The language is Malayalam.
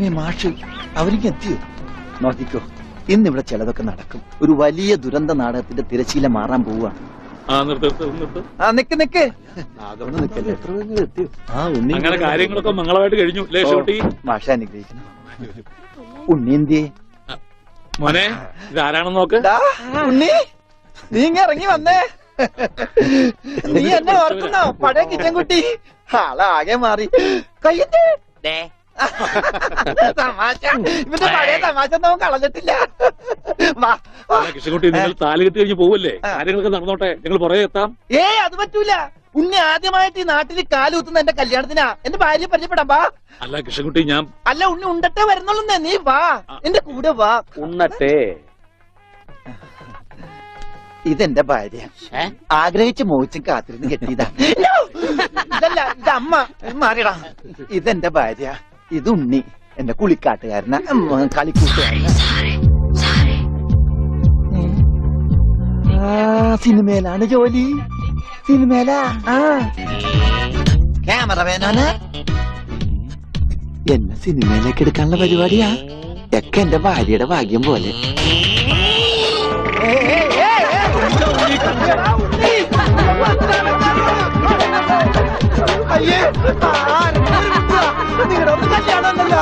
ദൈവമേ മാഷ് അവരിക്ക് എത്തിയോ? നോക്കിക്കോ, ഇന്നിവിടെ ചിലതൊക്കെ നടക്കും. ഒരു വലിയ ദുരന്ത നാടകത്തിന്റെ തിരശീല മാറാൻ പോവാണ്. നിക്ക് അങ്ങനെ കാര്യങ്ങളൊക്കെ മംഗളമായിട്ട് കഴിഞ്ഞു. മാഷ അനുഗ്രഹിക്കുന്നു. ഉണ്ണിന്തിയെ മോനെ ഇതാരാണെന്ന് നോക്ക്. ഉണ്ണി, നീ ഇങ്ങ ഇറങ്ങി വന്നേ. നീ എന്നെ ഓർക്കുന്നോ? പഴയ കിച്ചൻകുട്ടി ആളാകെ മാറി. കയ്യേ തമാശ, ഇവന്റെ പഴയ തമാശ ഒന്നും കളഞ്ഞിട്ടില്ല. കൃഷ്ണൻകുട്ടി, നിങ്ങൾ താലി കെട്ടി കഴിഞ്ഞ് പോവല്ലേ? കാര്യങ്ങളൊക്കെ നടന്നോട്ടെ, ഞങ്ങൾ പുറകെ എത്താം. അത് പറ്റൂല. ഉണ്ണി ആദ്യമായിട്ട് ഈ നാട്ടിൽ കാലുകുത്തുന്ന എന്റെ കല്യാണത്തിനാ. എന്റെ ഭാര്യയെ പരിചയപ്പെടാം, വാ. അല്ല കൃഷ്ണൻകുട്ടി, ഞാൻ അല്ല ഉണ്ണി ഉണ്ടട്ടെ വരുന്നുള്ളൂ. നീ വാ, എന്റെ കൂടെ വാ. ഉണ്ണട്ടെ. ഇതെന്റെ ഭാര്യ, ആഗ്രഹിച്ച് മോഹിച്ചും കാത്തിരുന്ന് കെട്ടിയതാ. ഇതല്ല, ഇത് അമ്മ. മാറിയടാ. ഇതെന്റെ ഭാര്യ, ഇത് ഉണ്ണി, എന്റെ കുളിക്കാട്ടുകാരന, കളിക്കൂട്ടുകാരന. സിനിമയിലാണ് ജോലി. സിനിമയിലാ. ക്യാമറമാനാണ്. എന്നെ സിനിമയിലേക്ക് എടുക്കാനുള്ള പരിപാടിയാ. ഒക്കെ എന്റെ ഭാര്യയുടെ ഭാഗ്യം പോലെ. നിങ്ങളുടെ കല്യാണമല്ലോ.